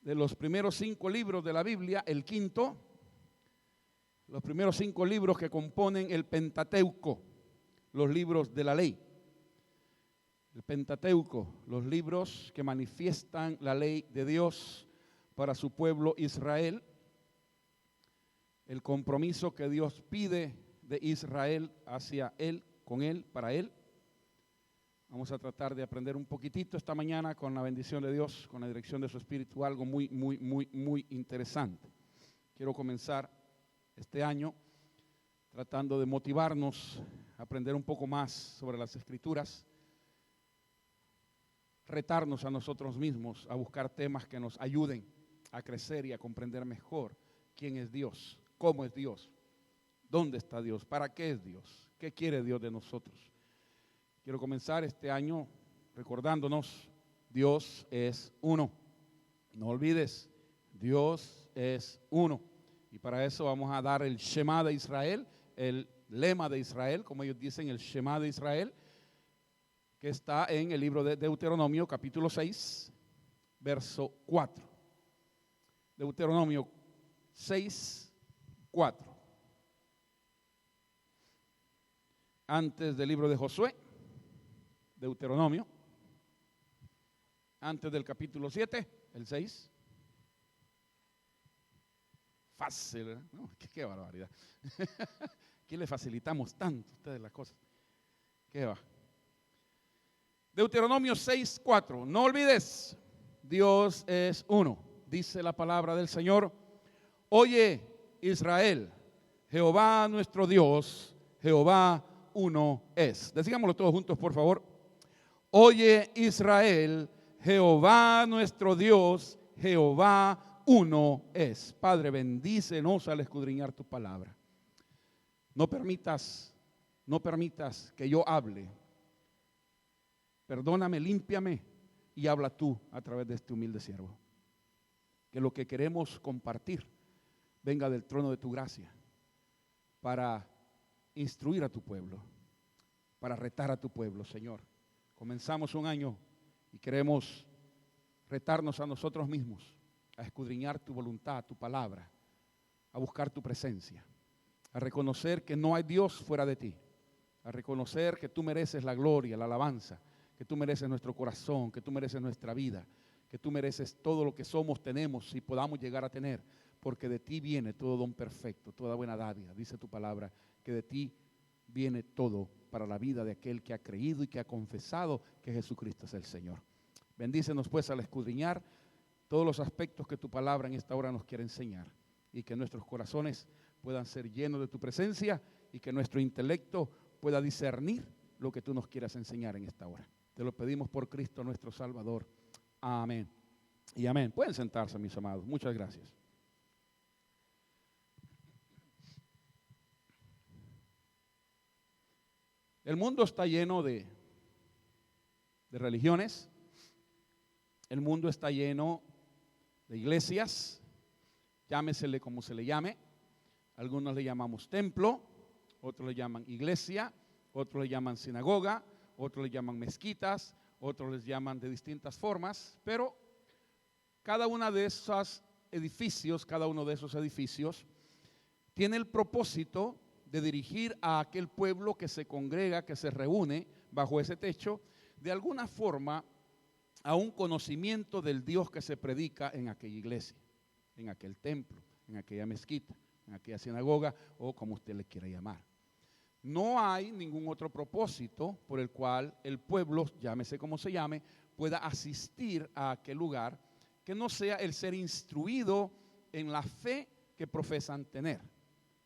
de los primeros 5 libros de la Biblia, el quinto, los primeros 5 libros que componen el Pentateuco, los libros de la ley. El Pentateuco, los libros que manifiestan la ley de Dios para su pueblo Israel, el compromiso que Dios pide de Israel hacia él, con él, para él. Vamos a tratar de aprender un poquitito esta mañana con la bendición de Dios, con la dirección de su Espíritu, algo muy interesante. Quiero comenzar este año tratando de motivarnos a aprender un poco más sobre las Escrituras, retarnos a nosotros mismos a buscar temas que nos ayuden a crecer y a comprender mejor quién es Dios, cómo es Dios, dónde está Dios, para qué es Dios, qué quiere Dios de nosotros. Quiero comenzar este año recordándonos, Dios es uno. No olvides, Dios es uno. Y para eso vamos a dar el Shema de Israel, el lema de Israel, como ellos dicen, el Shema de Israel, que está en el libro de Deuteronomio, capítulo 6, verso 4. Deuteronomio 6, 4. Antes del libro de Josué, Deuteronomio, antes del capítulo 7, el 6. Fácil, ¿no? Qué barbaridad. Aquí le facilitamos tanto a ustedes las cosas. ¿Qué va? Deuteronomio 6, 4. No olvides, Dios es uno. Dice la palabra del Señor. Oye, Israel, Jehová nuestro Dios, Jehová uno es. Decígamoslo todos juntos, por favor. Oye, Israel, Jehová nuestro Dios, Jehová uno es. Padre, bendícenos al escudriñar tu palabra. No permitas que yo hable. Perdóname, límpiame y habla tú a través de este humilde siervo. Que lo que queremos compartir venga del trono de tu gracia para instruir a tu pueblo, para retar a tu pueblo, Señor. Comenzamos un año y queremos retarnos a nosotros mismos, a escudriñar tu voluntad, tu palabra, a buscar tu presencia, a reconocer que no hay Dios fuera de ti, a reconocer que tú mereces la gloria, la alabanza, que tú mereces nuestro corazón, que tú mereces nuestra vida, que tú mereces todo lo que somos, tenemos y podamos llegar a tener, porque de ti viene todo don perfecto, toda buena dádiva. Dice tu palabra que de ti viene todo para la vida de aquel que ha creído y que ha confesado que Jesucristo es el Señor. Bendícenos pues al escudriñar todos los aspectos que tu palabra en esta hora nos quiere enseñar y que nuestros corazones puedan ser llenos de tu presencia y que nuestro intelecto pueda discernir lo que tú nos quieras enseñar en esta hora. Te lo pedimos por Cristo nuestro Salvador. Amén y amén. Pueden sentarse, mis amados. Muchas gracias. El mundo está lleno de religiones. El mundo está lleno de iglesias. Llámesele como se le llame. Algunos le llamamos templo, otros le llaman iglesia, otros le llaman sinagoga, otros le llaman mezquitas, otros les llaman de distintas formas, pero cada uno de esos edificios tiene el propósito de dirigir a aquel pueblo que se congrega, que se reúne bajo ese techo, de alguna forma a un conocimiento del Dios que se predica en aquella iglesia, en aquel templo, en aquella mezquita, en aquella sinagoga o como usted le quiera llamar. No hay ningún otro propósito por el cual el pueblo, llámese como se llame, pueda asistir a aquel lugar que no sea el ser instruido en la fe que profesan tener,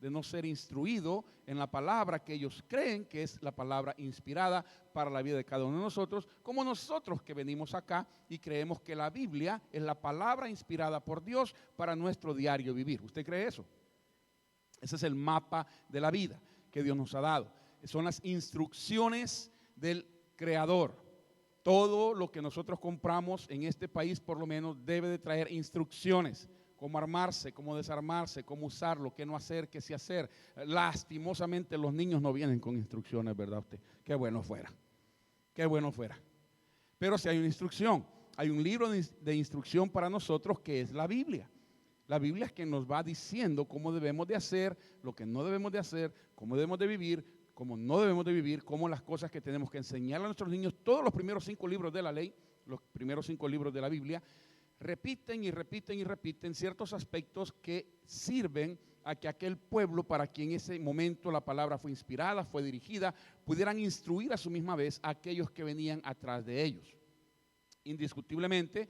de no ser instruido en la palabra que ellos creen que es la palabra inspirada para la vida de cada uno de nosotros, como nosotros que venimos acá y creemos que la Biblia es la palabra inspirada por Dios para nuestro diario vivir. ¿Usted cree eso? Ese es el mapa de la vida que Dios nos ha dado. Son las instrucciones del Creador. Todo lo que nosotros compramos en este país por lo menos debe de traer instrucciones. Cómo armarse, cómo desarmarse, cómo usarlo, qué no hacer, qué sí hacer. Lastimosamente los niños no vienen con instrucciones, ¿verdad usted? Qué bueno fuera, qué bueno fuera. Pero si hay una instrucción. hay un libro de instrucción para nosotros que es la Biblia. La Biblia es quien nos va diciendo cómo debemos de hacer, lo que no debemos de hacer, cómo debemos de vivir, cómo no debemos de vivir, cómo las cosas que tenemos que enseñar a nuestros niños. Todos los primeros 5 libros de la ley, los primeros 5 libros de la Biblia, repiten y repiten y repiten ciertos aspectos que sirven a que aquel pueblo, para quien en ese momento la palabra fue inspirada, fue dirigida, pudieran instruir a su misma vez a aquellos que venían atrás de ellos. Indiscutiblemente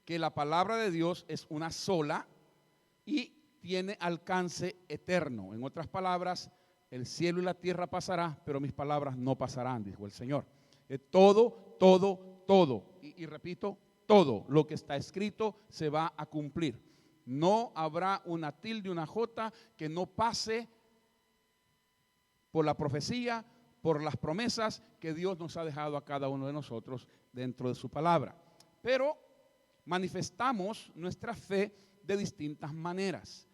que la palabra de Dios es una sola y tiene alcance eterno. En otras palabras, el cielo y la tierra pasará, pero mis palabras no pasarán, dijo el Señor. Todo, y repito, todo lo que está escrito se va a cumplir. No habrá una tilde, una jota que no pase por la profecía, por las promesas que Dios nos ha dejado a cada uno de nosotros dentro de su palabra. Pero manifestamos nuestra fe de distintas maneras.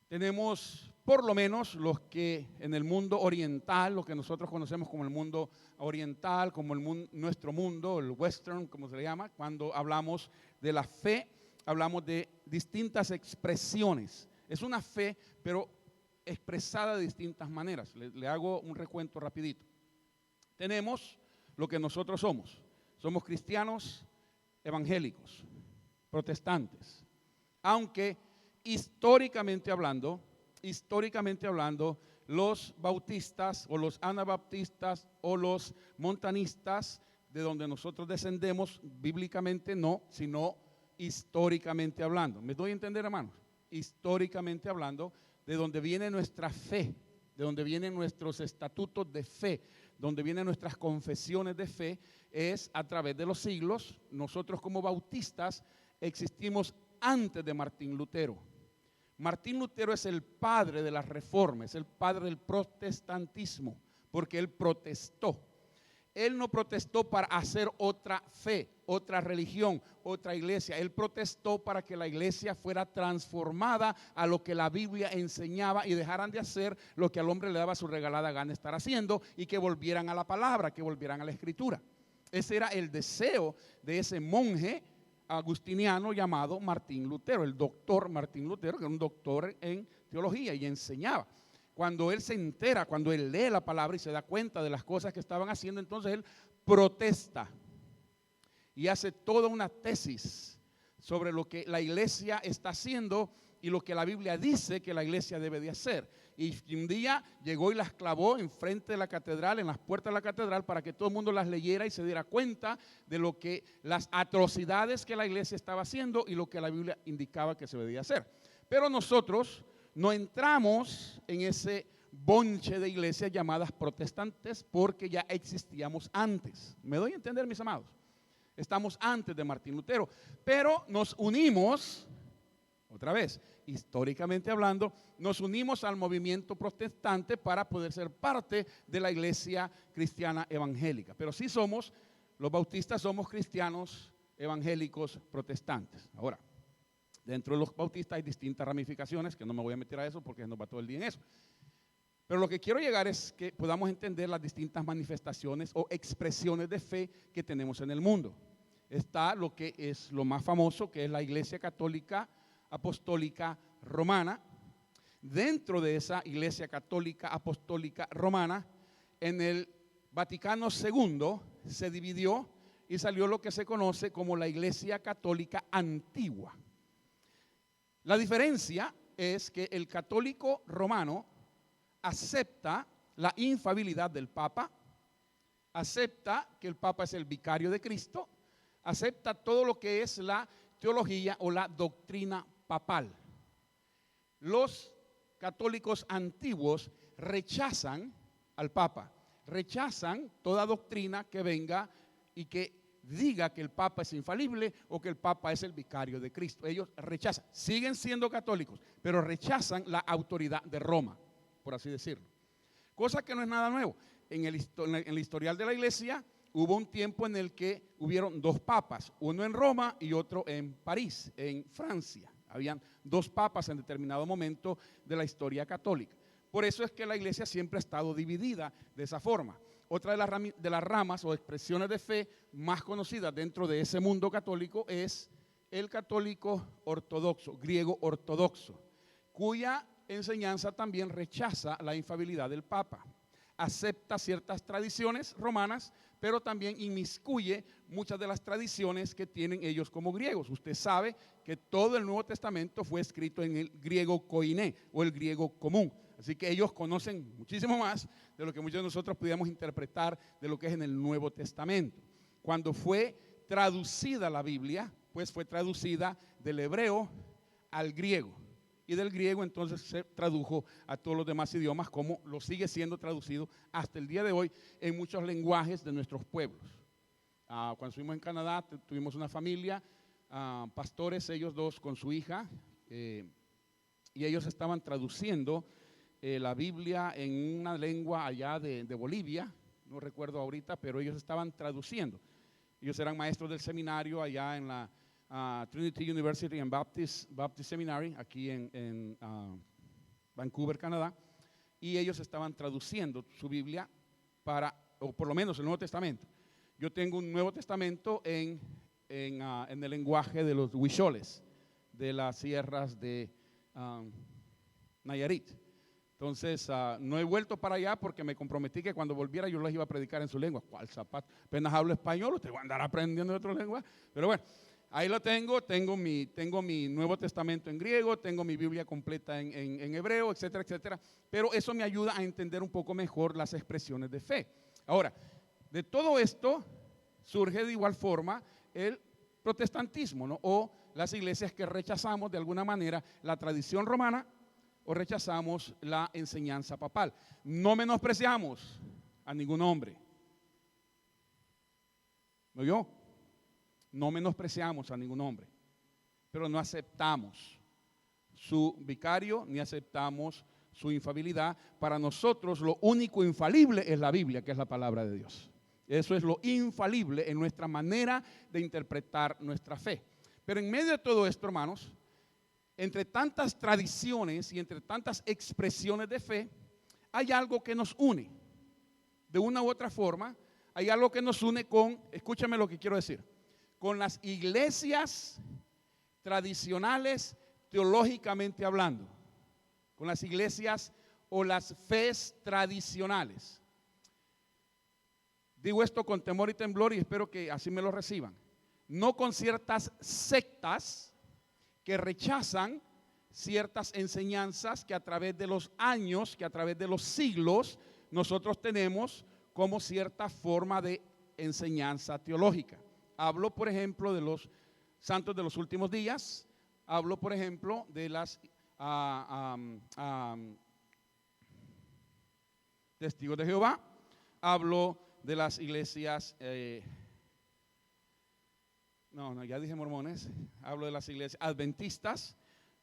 Tenemos por lo menos los que en el mundo oriental, lo que nosotros conocemos como el mundo oriental, como nuestro mundo, el western, como se le llama, cuando hablamos de la fe, hablamos de distintas expresiones. Es una fe, pero expresada de distintas maneras. Le hago un recuento rapidito. Tenemos lo que nosotros somos. Somos cristianos evangélicos, protestantes. Aunque históricamente hablando, los bautistas o los anabaptistas o los montanistas, de donde nosotros descendemos, bíblicamente no, sino históricamente hablando. ¿Me doy a entender, hermanos? Históricamente hablando, de donde viene nuestra fe, de donde vienen nuestros estatutos de fe, donde vienen nuestras confesiones de fe, es a través de los siglos. Nosotros como bautistas existimos antes de Martín Lutero. Martín Lutero es el padre de la reforma, es el padre del protestantismo, porque él protestó. Él no protestó para hacer otra fe, otra religión, otra iglesia. Él protestó para que la iglesia fuera transformada a lo que la Biblia enseñaba y dejaran de hacer lo que al hombre le daba su regalada gana estar haciendo, y que volvieran a la palabra, que volvieran a la escritura. Ese era el deseo de ese monje agustiniano llamado Martín Lutero, el doctor Martín Lutero, que era un doctor en teología y enseñaba. Cuando él se entera, cuando él lee la palabra y se da cuenta de las cosas que estaban haciendo, entonces él protesta y hace toda una tesis sobre lo que la iglesia está haciendo y lo que la Biblia dice que la iglesia debe de hacer. Y un día llegó y las clavó enfrente de la catedral, en las puertas de la catedral, para que todo el mundo las leyera y se diera cuenta de lo que las atrocidades que la iglesia estaba haciendo y lo que la Biblia indicaba que se debía hacer. Pero nosotros no entramos en ese bonche de iglesias llamadas protestantes porque ya existíamos antes. ¿Me doy a entender, mis amados? Estamos antes de Martín Lutero, pero nos unimos, otra vez, históricamente hablando, nos unimos al movimiento protestante para poder ser parte de la iglesia cristiana evangélica. Pero sí somos, los bautistas somos cristianos evangélicos protestantes. Ahora, dentro de los bautistas hay distintas ramificaciones, que no me voy a meter a eso porque nos va todo el día en eso. Pero lo que quiero llegar es que podamos entender las distintas manifestaciones o expresiones de fe que tenemos en el mundo. Está lo que es lo más famoso, que es la Iglesia Católica Apostólica Romana. Dentro de esa Iglesia Católica Apostólica Romana, en el Vaticano II se dividió y salió lo que se conoce como la Iglesia Católica Antigua. La diferencia es que el católico romano acepta la infalibilidad del Papa, acepta que el Papa es el vicario de Cristo, acepta todo lo que es la teología o la doctrina papal. Los católicos antiguos rechazan al Papa, rechazan toda doctrina que venga y que diga que el Papa es infalible o que el Papa es el vicario de Cristo. Ellos rechazan, siguen siendo católicos, pero rechazan la autoridad de Roma, por así decirlo. Cosa que no es nada nuevo. En el historial de la iglesia hubo un tiempo en el que hubieron 2 papas, uno en Roma y otro en París, en Francia. Habían 2 papas en determinado momento de la historia católica. Por eso es que la iglesia siempre ha estado dividida de esa forma. otra de las ramas o expresiones de fe más conocidas dentro de ese mundo católico es el católico ortodoxo, griego ortodoxo, cuya enseñanza también rechaza la infalibilidad del Papa. Acepta ciertas tradiciones romanas, pero también inmiscuye muchas de las tradiciones que tienen ellos como griegos. Usted sabe que todo el Nuevo Testamento fue escrito en el griego koiné o el griego común. Así que ellos conocen muchísimo más de lo que muchos de nosotros pudiéramos interpretar de lo que es en el Nuevo Testamento. Cuando fue traducida la Biblia, pues fue traducida del hebreo al griego. Y del griego entonces se tradujo a todos los demás idiomas, como lo sigue siendo traducido hasta el día de hoy en muchos lenguajes de nuestros pueblos. Cuando estuvimos en Canadá, tuvimos una familia, pastores, ellos dos con su hija, y ellos estaban traduciendo la Biblia en una lengua allá de Bolivia, no recuerdo ahorita, pero ellos estaban traduciendo. Ellos eran maestros del seminario allá en la Trinity University and Baptist Seminary, aquí en Vancouver, Canadá, y ellos estaban traduciendo su Biblia o por lo menos el Nuevo Testamento. Yo tengo un Nuevo Testamento en el lenguaje de los huicholes, de las sierras de Nayarit. Entonces, no he vuelto para allá porque me comprometí que cuando volviera yo les iba a predicar en su lengua. ¿Cuál zapato? Apenas hablo español, usted va a andar aprendiendo de otra lengua. Pero bueno, ahí lo tengo mi Nuevo Testamento en griego, tengo mi Biblia completa en hebreo, etcétera, etcétera. Pero eso me ayuda a entender un poco mejor las expresiones de fe. Ahora, de todo esto surge de igual forma el protestantismo, ¿no? O las iglesias que rechazamos de alguna manera la tradición romana o rechazamos la enseñanza papal. No menospreciamos a ningún hombre. ¿Me oyó? No menospreciamos a ningún hombre, pero no aceptamos su vicario ni aceptamos su infalibilidad. Para nosotros lo único infalible es la Biblia, que es la palabra de Dios. Eso es lo infalible en nuestra manera de interpretar nuestra fe. Pero en medio de todo esto, hermanos, entre tantas tradiciones y entre tantas expresiones de fe, hay algo que nos une. De una u otra forma, hay algo que nos une con, escúchame lo que quiero decir, con las iglesias tradicionales teológicamente hablando, con las iglesias o las fes tradicionales. Digo esto con temor y temblor y espero que así me lo reciban. No con ciertas sectas que rechazan ciertas enseñanzas que a través de los años, que a través de los siglos, nosotros tenemos como cierta forma de enseñanza teológica. Hablo, por ejemplo, de los santos de los últimos días. Hablo, por ejemplo, de las testigos de Jehová. Hablo de las iglesias, ya dije mormones. Hablo de las iglesias adventistas.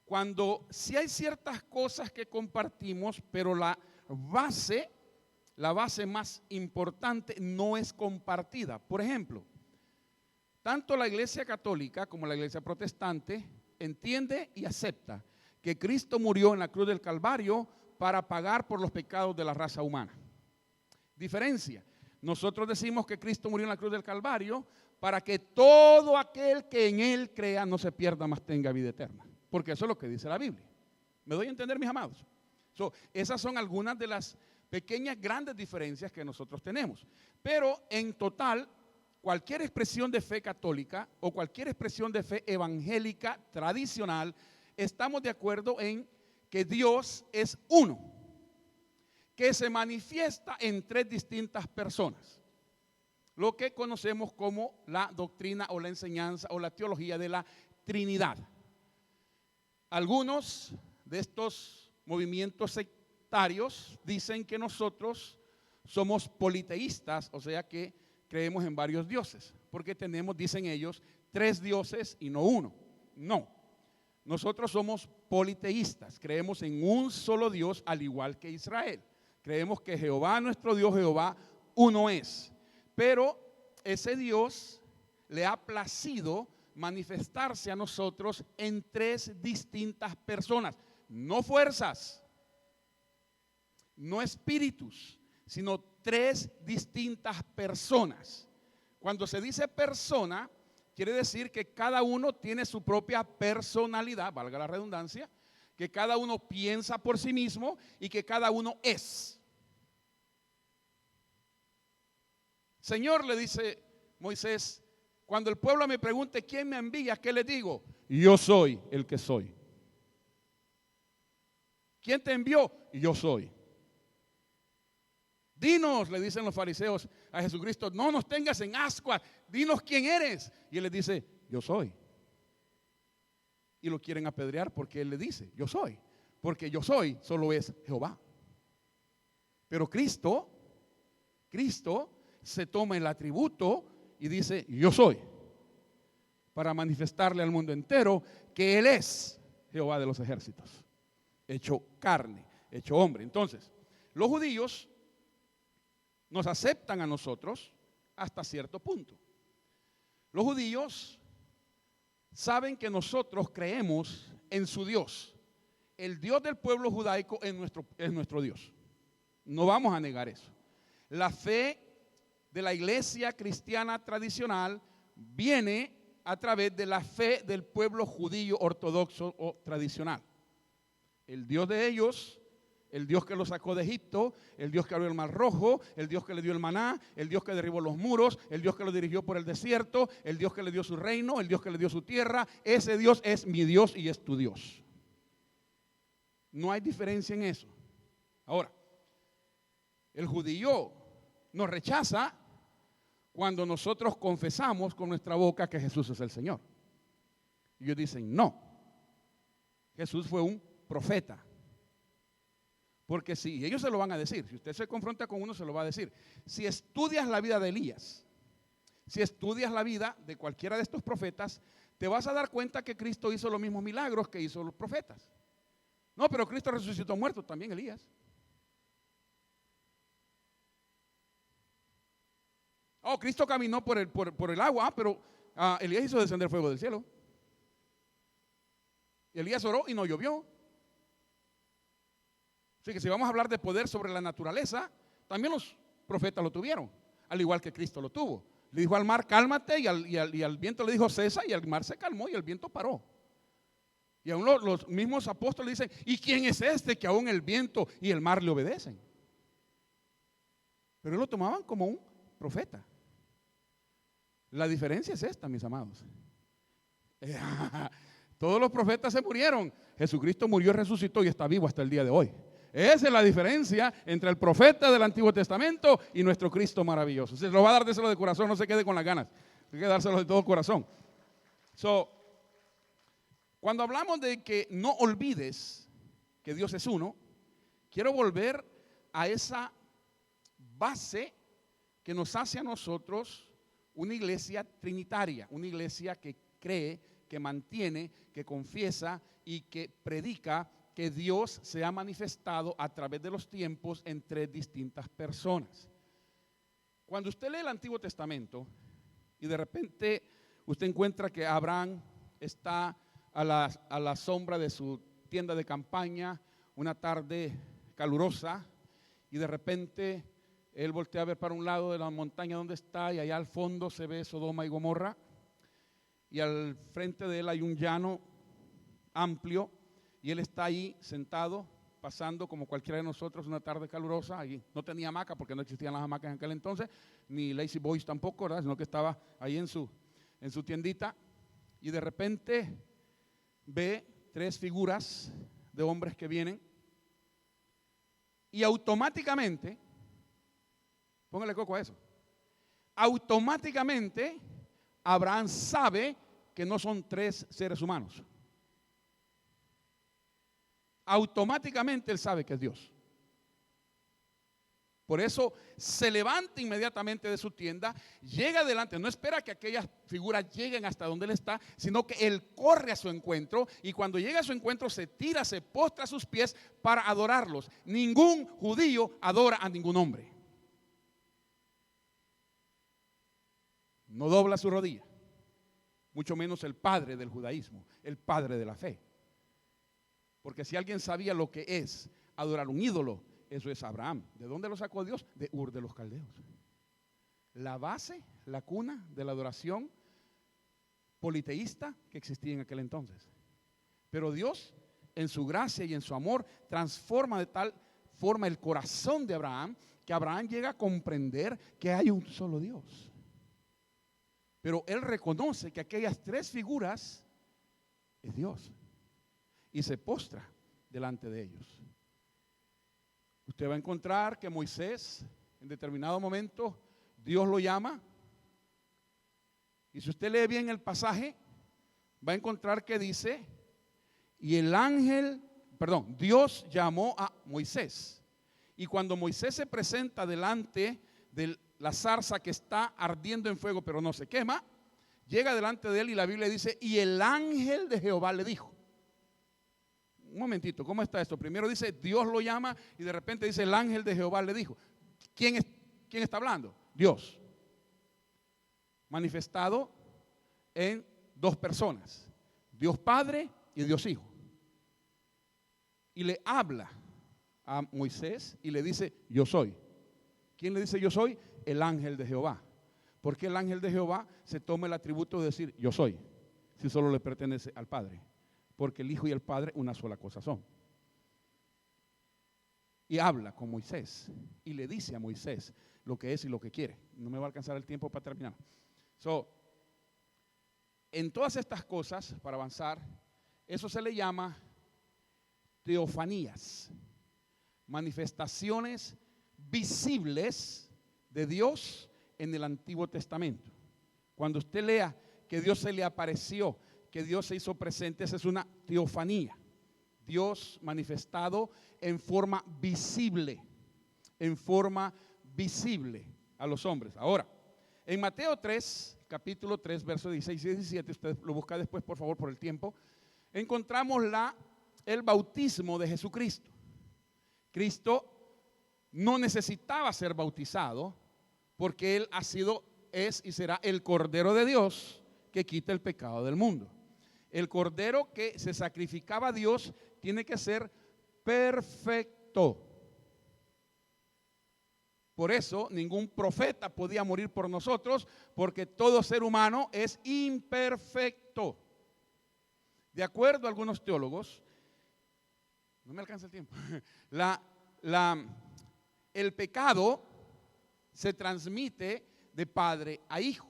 Cuando sí hay ciertas cosas que compartimos, pero la base más importante no es compartida. Por ejemplo, tanto la iglesia católica como la iglesia protestante entiende y acepta que Cristo murió en la cruz del Calvario para pagar por los pecados de la raza humana. Diferencia, nosotros decimos que Cristo murió en la cruz del Calvario para que todo aquel que en Él crea no se pierda, mas tenga vida eterna. Porque eso es lo que dice la Biblia. ¿Me doy a entender, mis amados? Esas son algunas de las pequeñas, grandes diferencias que nosotros tenemos. Pero en total, cualquier expresión de fe católica o cualquier expresión de fe evangélica tradicional, estamos de acuerdo en que Dios es uno, que se manifiesta en tres distintas personas. Lo que conocemos como la doctrina o la enseñanza o la teología de la Trinidad. Algunos de estos movimientos sectarios dicen que nosotros somos politeístas, o sea que creemos en varios dioses, porque tenemos, dicen ellos, 3 dioses y no uno. No, nosotros somos politeístas, creemos en un solo Dios al igual que Israel. Creemos que Jehová, nuestro Dios, Jehová, uno es. Pero ese Dios le ha placido manifestarse a nosotros en 3 distintas personas, no fuerzas, no espíritus, sino tres distintas personas. Cuando se dice persona, quiere decir que cada uno tiene su propia personalidad, valga la redundancia, que cada uno piensa por sí mismo y que cada uno es. Señor, le dice Moisés, cuando el pueblo me pregunte quién me envía, ¿qué le digo? Yo soy el que soy. ¿Quién te envió? Yo soy. Dinos, le dicen los fariseos a Jesucristo, no nos tengas en ascuas, dinos quién eres. Y él les dice, yo soy. Y lo quieren apedrear porque él le dice, yo soy. Porque yo soy solo es Jehová. Pero Cristo se toma el atributo y dice, yo soy. Para manifestarle al mundo entero que Él es Jehová de los ejércitos. Hecho carne, hecho hombre. Entonces, los judíos nos aceptan a nosotros hasta cierto punto. Los judíos saben que nosotros creemos en su Dios. El Dios del pueblo judaico es nuestro Dios. No vamos a negar eso. La fe de la iglesia cristiana tradicional viene a través de la fe del pueblo judío ortodoxo o tradicional. El Dios de ellos, el Dios que los sacó de Egipto, el Dios que abrió el mar rojo, el Dios que le dio el maná, el Dios que derribó los muros, el Dios que lo dirigió por el desierto, el Dios que le dio su reino, el Dios que le dio su tierra. Ese Dios es mi Dios y es tu Dios. No hay diferencia en eso. Ahora, el judío nos rechaza cuando nosotros confesamos con nuestra boca que Jesús es el Señor. Y ellos dicen, no, Jesús fue un profeta. Porque si ellos se lo van a decir, si usted se confronta con uno se lo va a decir. Si estudias la vida de Elías, si estudias la vida de cualquiera de estos profetas, te vas a dar cuenta que Cristo hizo los mismos milagros que hizo los profetas. No, pero Cristo resucitó muerto, también Elías. Oh, Cristo caminó por el agua, pero Elías hizo descender fuego del cielo. Y Elías oró y no llovió. Así que si vamos a hablar de poder sobre la naturaleza, también los profetas lo tuvieron, al igual que Cristo lo tuvo. Le dijo al mar, cálmate, y al viento le dijo, cesa, y el mar se calmó y el viento paró. Y aún los mismos apóstoles dicen, ¿y quién es este que aún el viento y el mar le obedecen? Pero lo tomaban como un profeta. La diferencia es esta, mis amados. Todos los profetas se murieron. Jesucristo murió, resucitó y está vivo hasta el día de hoy. Esa es la diferencia entre el profeta del Antiguo Testamento y nuestro Cristo maravilloso. Se lo va a dar, déselo de corazón, no se quede con las ganas. Hay que dárselo de todo corazón. Cuando hablamos de que no olvides que Dios es uno, quiero volver a esa base que nos hace a nosotros una iglesia trinitaria, una iglesia que cree, que mantiene, que confiesa y que predica que Dios se ha manifestado a través de los tiempos en tres distintas personas. Cuando usted lee el Antiguo Testamento y de repente usted encuentra que Abraham está a la sombra de su tienda de campaña una tarde calurosa y de repente él voltea a ver para un lado de la montaña donde está y allá al fondo se ve Sodoma y Gomorra y al frente de él hay un llano amplio y él está ahí sentado pasando como cualquiera de nosotros una tarde calurosa. Allí no tenía hamaca porque no existían las hamacas en aquel entonces, ni Lazy Boys tampoco, ¿verdad? Sino que estaba ahí en su tiendita y de repente ve tres figuras de hombres que vienen y automáticamente, póngale coco a eso, automáticamente Abraham sabe que no son tres seres humanos. Automáticamente él sabe que es Dios. Por eso se levanta inmediatamente de su tienda, llega adelante, no espera que aquellas figuras lleguen hasta donde él está, sino que él corre a su encuentro y cuando llega a su encuentro se tira, se postra a sus pies para adorarlos. Ningún judío adora a ningún hombre. No dobla su rodilla, mucho menos el padre del judaísmo, el padre de la fe. Porque si alguien sabía lo que es adorar un ídolo, eso es Abraham. ¿De dónde lo sacó Dios? De Ur de los Caldeos. La base, la cuna de la adoración politeísta que existía en aquel entonces. Pero Dios, en su gracia y en su amor, transforma de tal forma el corazón de Abraham, que Abraham llega a comprender que hay un solo Dios. Pero él reconoce que aquellas tres figuras es Dios y se postra delante de ellos. Usted va a encontrar que Moisés, en determinado momento, Dios lo llama. Y si usted lee bien el pasaje, va a encontrar que dice, Dios llamó a Moisés. Y cuando Moisés se presenta delante de la zarza que está ardiendo en fuego, pero no se quema, llega delante de él y la Biblia dice, y el ángel de Jehová le dijo. Un momentito, ¿cómo está esto? Primero dice, Dios lo llama y de repente dice, el ángel de Jehová le dijo. ¿Quién está hablando? Dios. Manifestado en dos personas, Dios Padre y Dios Hijo. Y le habla a Moisés y le dice, yo soy. ¿Quién le dice yo soy? El ángel de Jehová. ¿Por qué el ángel de Jehová se toma el atributo de decir yo soy, si solo le pertenece al Padre? Porque el Hijo y el Padre una sola cosa son. Y habla con Moisés y le dice a Moisés lo que es y lo que quiere. No me va a alcanzar el tiempo para terminar. En todas estas cosas, para avanzar, eso se le llama teofanías, manifestaciones visibles de Dios en el Antiguo Testamento. Cuando usted lea que Dios se le apareció, que Dios se hizo presente, esa es una teofanía. Dios manifestado en forma visible a los hombres. Ahora, en Mateo 3, capítulo 3, versos 16 y 17, usted lo busca después, por favor, por el tiempo, encontramos el bautismo de Jesucristo. Cristo no necesitaba ser bautizado porque Él es y será el Cordero de Dios que quita el pecado del mundo. El Cordero que se sacrificaba a Dios tiene que ser perfecto. Por eso ningún profeta podía morir por nosotros, porque todo ser humano es imperfecto. De acuerdo a algunos teólogos, no me alcanza el tiempo, el pecado se transmite de padre a hijo.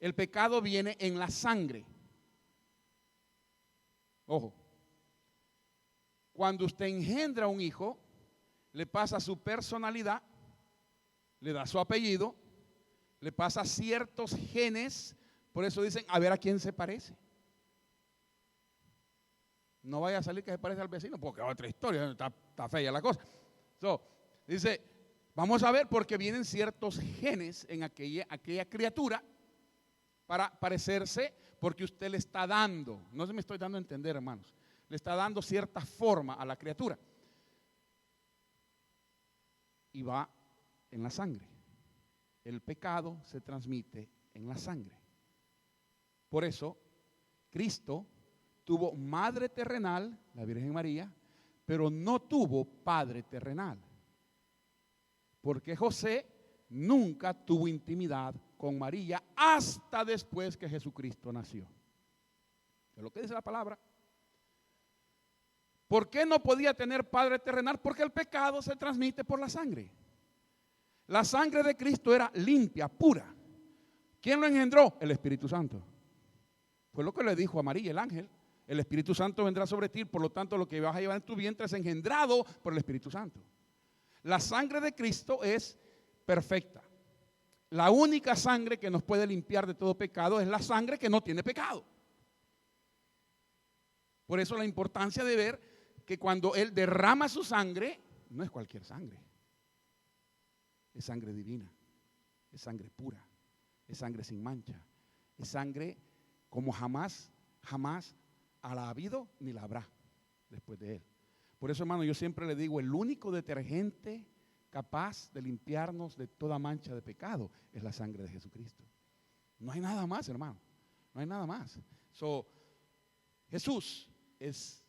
El pecado viene en la sangre. Ojo, cuando usted engendra un hijo, le pasa su personalidad, le da su apellido, le pasa ciertos genes, por eso dicen, a ver a quién se parece. No vaya a salir que se parece al vecino, porque es otra historia, está fea la cosa. Dice, vamos a ver porque vienen ciertos genes en aquella criatura para parecerse, porque usted le está dando, no se me estoy dando a entender, hermanos, le está dando cierta forma a la criatura. Y va en la sangre. El pecado se transmite en la sangre. Por eso, Cristo tuvo madre terrenal, la Virgen María, pero no tuvo padre terrenal. Porque José nunca tuvo intimidad con María hasta después que Jesucristo nació. Es lo que dice la palabra. ¿Por qué no podía tener padre terrenal? Porque el pecado se transmite por la sangre. La sangre de Cristo era limpia, pura. ¿Quién lo engendró? El Espíritu Santo. Fue lo que le dijo a María el ángel. El Espíritu Santo vendrá sobre ti, por lo tanto lo que vas a llevar en tu vientre es engendrado por el Espíritu Santo. La sangre de Cristo es perfecta. La única sangre que nos puede limpiar de todo pecado es la sangre que no tiene pecado. Por eso la importancia de ver que cuando Él derrama su sangre, no es cualquier sangre. Es sangre divina, es sangre pura, es sangre sin mancha, es sangre como jamás la ha habido ni la habrá después de Él. Por eso, hermano, yo siempre le digo, el único detergente capaz de limpiarnos de toda mancha de pecado es la sangre de Jesucristo. No hay nada más, hermano, no hay nada más. Jesús es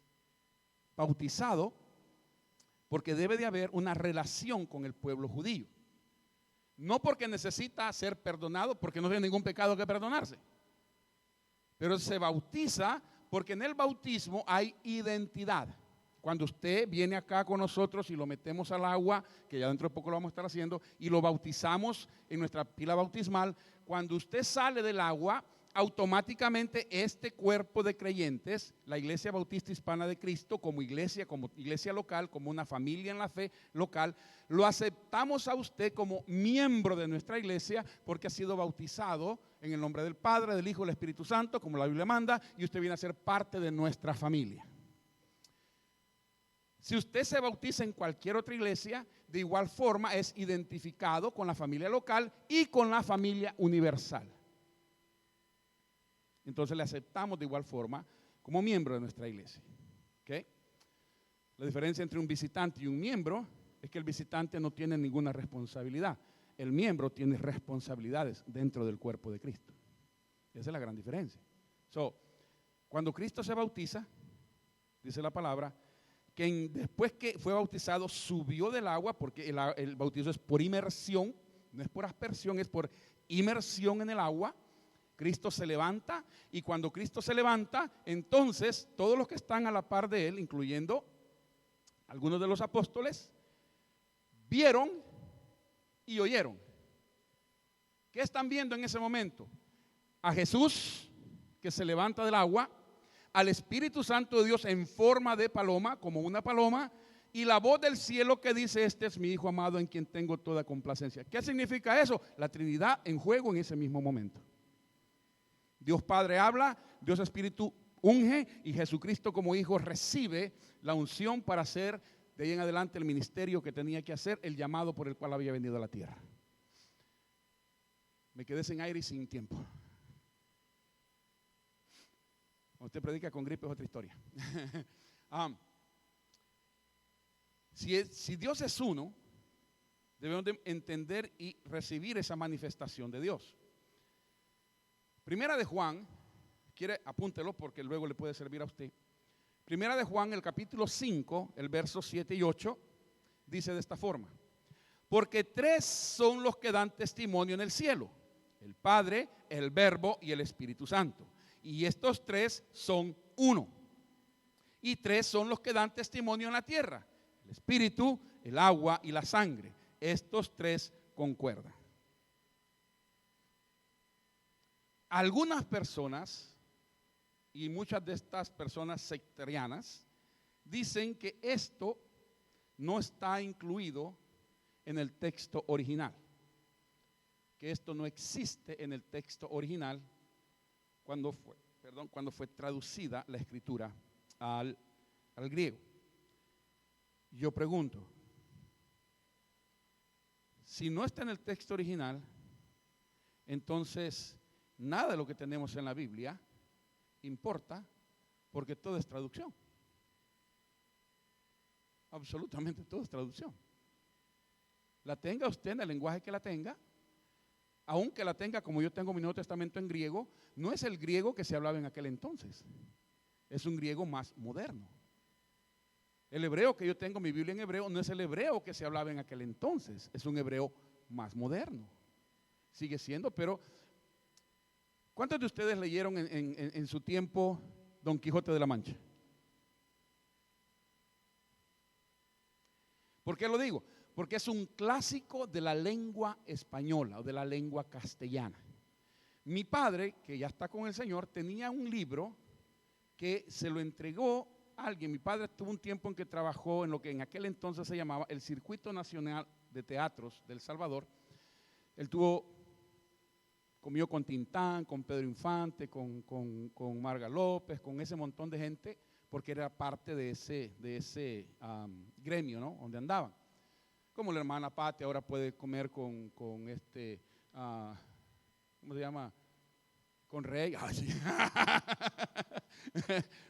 bautizado porque debe de haber una relación con el pueblo judío. No porque necesita ser perdonado, porque no tiene ningún pecado que perdonarse. Pero se bautiza porque en el bautismo hay identidad. Cuando usted viene acá con nosotros y lo metemos al agua, que ya dentro de poco lo vamos a estar haciendo, y lo bautizamos en nuestra pila bautismal, cuando usted sale del agua, automáticamente este cuerpo de creyentes, la Iglesia Bautista Hispana de Cristo, como iglesia local, como una familia en la fe local, lo aceptamos a usted como miembro de nuestra iglesia porque ha sido bautizado en el nombre del Padre, del Hijo y del Espíritu Santo, como la Biblia manda, y usted viene a ser parte de nuestra familia. Si usted se bautiza en cualquier otra iglesia, de igual forma es identificado con la familia local y con la familia universal. Entonces le aceptamos de igual forma como miembro de nuestra iglesia. ¿Okay? La diferencia entre un visitante y un miembro es que el visitante no tiene ninguna responsabilidad. El miembro tiene responsabilidades dentro del cuerpo de Cristo. Esa es la gran diferencia. Cuando Cristo se bautiza, dice la palabra, que después que fue bautizado subió del agua, porque el bautizo es por inmersión, no es por aspersión, es por inmersión en el agua. Cristo se levanta, y cuando Cristo se levanta, entonces todos los que están a la par de él, incluyendo algunos de los apóstoles, vieron y oyeron. ¿Qué están viendo en ese momento? A Jesús que se levanta del agua, al Espíritu Santo de Dios en forma de paloma, como una paloma, y la voz del cielo que dice: este es mi Hijo amado en quien tengo toda complacencia. ¿Qué significa eso? La Trinidad en juego en ese mismo momento. Dios Padre habla, Dios Espíritu unge, y Jesucristo como Hijo recibe la unción para hacer de ahí en adelante el ministerio que tenía que hacer, el llamado por el cual había venido a la tierra. Me quedé sin aire y sin tiempo. Cuando usted predica con gripe es otra historia. Si Dios es uno, debemos de entender y recibir esa manifestación de Dios. Primera de Juan, apúntelo porque luego le puede servir a usted. Primera de Juan, el capítulo 5, el verso 7 y 8, dice de esta forma: porque tres son los que dan testimonio en el cielo: el Padre, el Verbo y el Espíritu Santo. Y estos tres son uno. Y tres son los que dan testimonio en la tierra: el Espíritu, el agua y la sangre. Estos tres concuerdan. Algunas personas, y muchas de estas personas sectarianas, dicen que esto no está incluido en el texto original, que esto no existe en el texto original cuando fue traducida la escritura al griego. Yo pregunto, si no está en el texto original, entonces nada de lo que tenemos en la Biblia importa, porque todo es traducción. Absolutamente todo es traducción. La tenga usted en el lenguaje que la tenga, aunque la tenga como yo tengo mi Nuevo Testamento en griego, no es el griego que se hablaba en aquel entonces. Es un griego más moderno. El hebreo que yo tengo, mi Biblia en hebreo, no es el hebreo que se hablaba en aquel entonces. Es un hebreo más moderno. Sigue siendo, pero ¿cuántos de ustedes leyeron en su tiempo Don Quijote de la Mancha? ¿Por qué lo digo? Porque es un clásico de la lengua española o de la lengua castellana. Mi padre, que ya está con el Señor, tenía un libro que se lo entregó a alguien. Mi padre tuvo un tiempo en que trabajó en lo que en aquel entonces se llamaba el Circuito Nacional de Teatros de El Salvador. Él comió con Tintán, con Pedro Infante, con Marga López, con ese montón de gente, porque era parte de ese gremio, ¿no? Donde andaban. Como la hermana Pati ahora puede comer con ¿cómo se llama? Con Rey. Sí.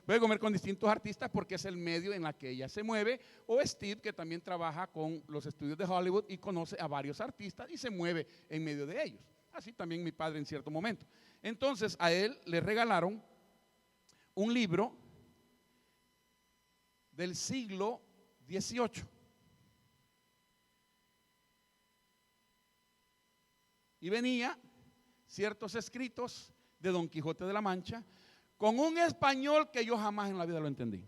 Puede comer con distintos artistas porque es el medio en el que ella se mueve. O Steve, que también trabaja con los estudios de Hollywood y conoce a varios artistas y se mueve en medio de ellos. Así también mi padre en cierto momento. Entonces a él le regalaron un libro del siglo XVIII. y venía ciertos escritos de Don Quijote de la Mancha con un español que yo jamás en la vida lo entendí,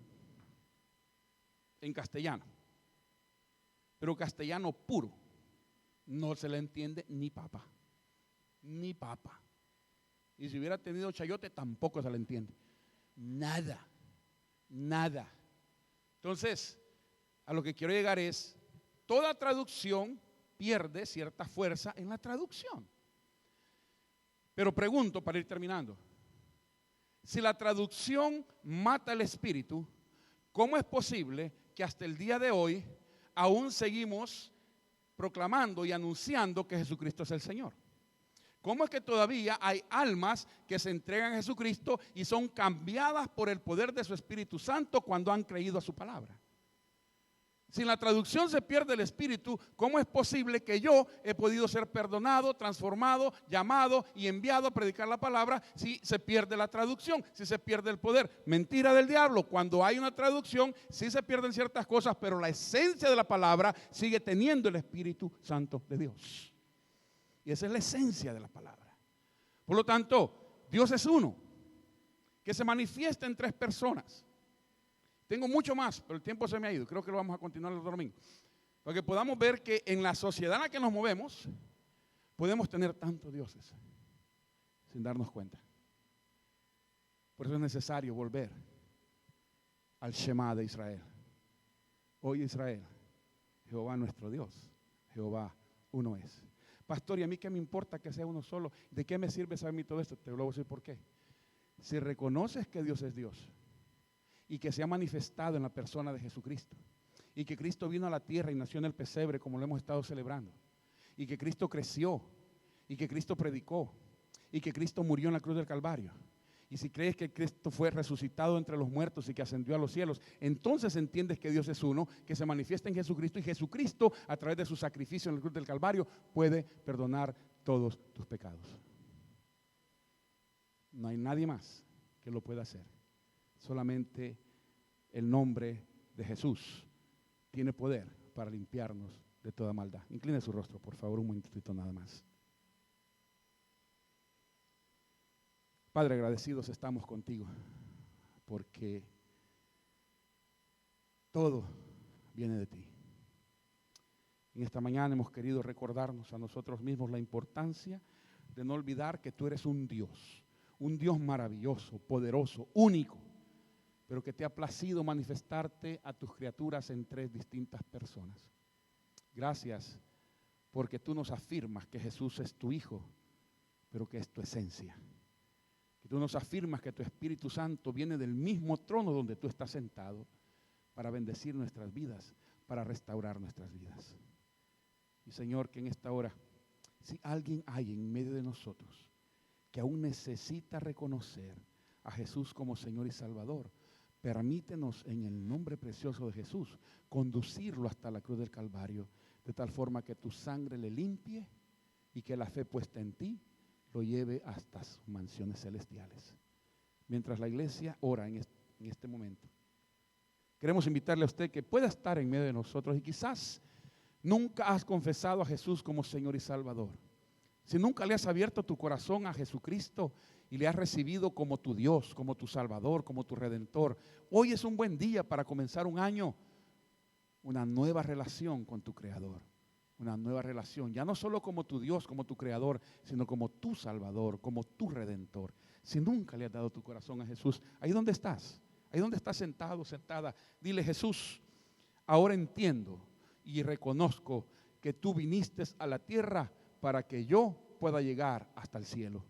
en castellano, pero castellano puro, no se le entiende ni papa, ni papa. Y si hubiera tenido chayote tampoco se le entiende, nada, nada. Entonces, a lo que quiero llegar es, toda traducción pierde cierta fuerza en la traducción. Pero pregunto para ir terminando, si la traducción mata el espíritu, ¿cómo es posible que hasta el día de hoy aún seguimos proclamando y anunciando que Jesucristo es el Señor? ¿Cómo es que todavía hay almas que se entregan a Jesucristo y son cambiadas por el poder de su Espíritu Santo cuando han creído a su palabra? Si en la traducción se pierde el espíritu, ¿cómo es posible que yo he podido ser perdonado, transformado, llamado y enviado a predicar la palabra si se pierde la traducción, si se pierde el poder? Mentira del diablo. Cuando hay una traducción, sí se pierden ciertas cosas, pero la esencia de la palabra sigue teniendo el Espíritu Santo de Dios. Y esa es la esencia de la palabra. Por lo tanto, Dios es uno, que se manifiesta en tres personas. Tengo mucho más, pero el tiempo se me ha ido. Creo que lo vamos a continuar el otro domingo. Para que podamos ver que en la sociedad en la que nos movemos, podemos tener tantos dioses sin darnos cuenta. Por eso es necesario volver al Shema de Israel. Oye Israel, Jehová nuestro Dios, Jehová uno es. Pastor, ¿y a mí qué me importa que sea uno solo? ¿De qué me sirve saber todo esto? Te lo voy a decir por qué. Si reconoces que Dios es Dios, y que se ha manifestado en la persona de Jesucristo, y que Cristo vino a la tierra y nació en el pesebre como lo hemos estado celebrando, y que Cristo creció, y que Cristo predicó, y que Cristo murió en la cruz del Calvario, y si crees que Cristo fue resucitado entre los muertos y que ascendió a los cielos, entonces entiendes que Dios es uno, que se manifiesta en Jesucristo, y Jesucristo a través de su sacrificio en la cruz del Calvario puede perdonar todos tus pecados. No hay nadie más que lo pueda hacer. Solamente el nombre de Jesús tiene poder para limpiarnos de toda maldad. Incline su rostro, por favor, un momentito nada más. Padre, agradecidos estamos contigo, porque todo viene de ti. En esta mañana hemos querido recordarnos a nosotros mismos la importancia de no olvidar que tú eres un Dios maravilloso, poderoso, único, pero que te ha placido manifestarte a tus criaturas en tres distintas personas. Gracias porque tú nos afirmas que Jesús es tu Hijo, pero que es tu esencia. Que tú nos afirmas que tu Espíritu Santo viene del mismo trono donde tú estás sentado para bendecir nuestras vidas, para restaurar nuestras vidas. Y Señor, que en esta hora, si alguien hay en medio de nosotros que aún necesita reconocer a Jesús como Señor y Salvador, permítenos en el nombre precioso de Jesús conducirlo hasta la cruz del Calvario, de tal forma que tu sangre le limpie y que la fe puesta en ti lo lleve hasta sus mansiones celestiales. Mientras la iglesia ora en este momento, queremos invitarle a usted que pueda estar en medio de nosotros y quizás nunca has confesado a Jesús como Señor y Salvador. Si nunca le has abierto tu corazón a Jesucristo y le has recibido como tu Dios, como tu Salvador, como tu Redentor, hoy es un buen día para comenzar un año, una nueva relación con tu Creador, una nueva relación, ya no solo como tu Dios, como tu Creador, sino como tu Salvador, como tu Redentor. Si nunca le has dado tu corazón a Jesús, ahí donde estás sentado, sentada, dile: Jesús, ahora entiendo y reconozco que tú viniste a la tierra para que yo pueda llegar hasta el cielo.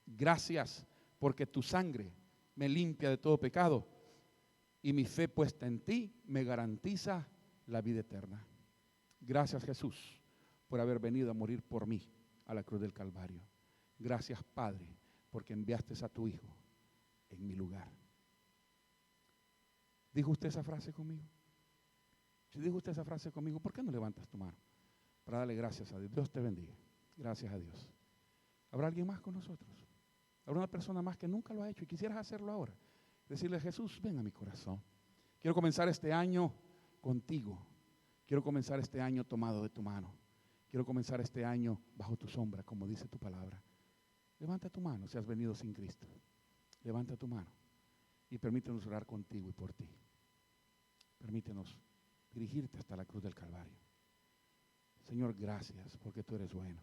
Gracias porque tu sangre me limpia de todo pecado y mi fe puesta en ti me garantiza la vida eterna. Gracias, Jesús, por haber venido a morir por mí a la cruz del Calvario. Gracias, Padre, porque enviaste a tu Hijo en mi lugar. ¿Dijo usted esa frase conmigo? Si dijo usted esa frase conmigo, ¿por qué no levantas tu mano para darle gracias a Dios? Dios te bendiga. Gracias a Dios. ¿Habrá alguien más con nosotros? ¿Habrá una persona más que nunca lo ha hecho y quisieras hacerlo ahora? Decirle: Jesús, ven a mi corazón. Quiero comenzar este año contigo. Quiero comenzar este año tomado de tu mano. Quiero comenzar este año bajo tu sombra, como dice tu palabra. Levanta tu mano si has venido sin Cristo. Levanta tu mano y permítenos orar contigo y por ti. Permítenos dirigirte hasta la cruz del Calvario. Señor, gracias porque tú eres bueno.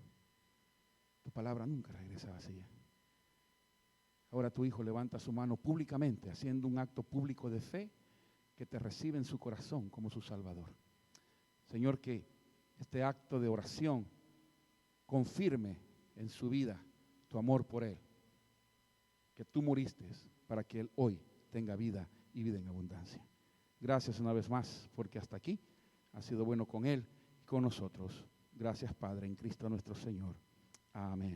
Tu palabra nunca regresa vacía. Ahora tu Hijo levanta su mano públicamente, haciendo un acto público de fe que te recibe en su corazón como su Salvador. Señor, que este acto de oración confirme en su vida tu amor por Él, que tú moriste para que Él hoy tenga vida y vida en abundancia. Gracias una vez más, porque hasta aquí ha sido bueno con Él y con nosotros. Gracias, Padre, en Cristo nuestro Señor. Amén.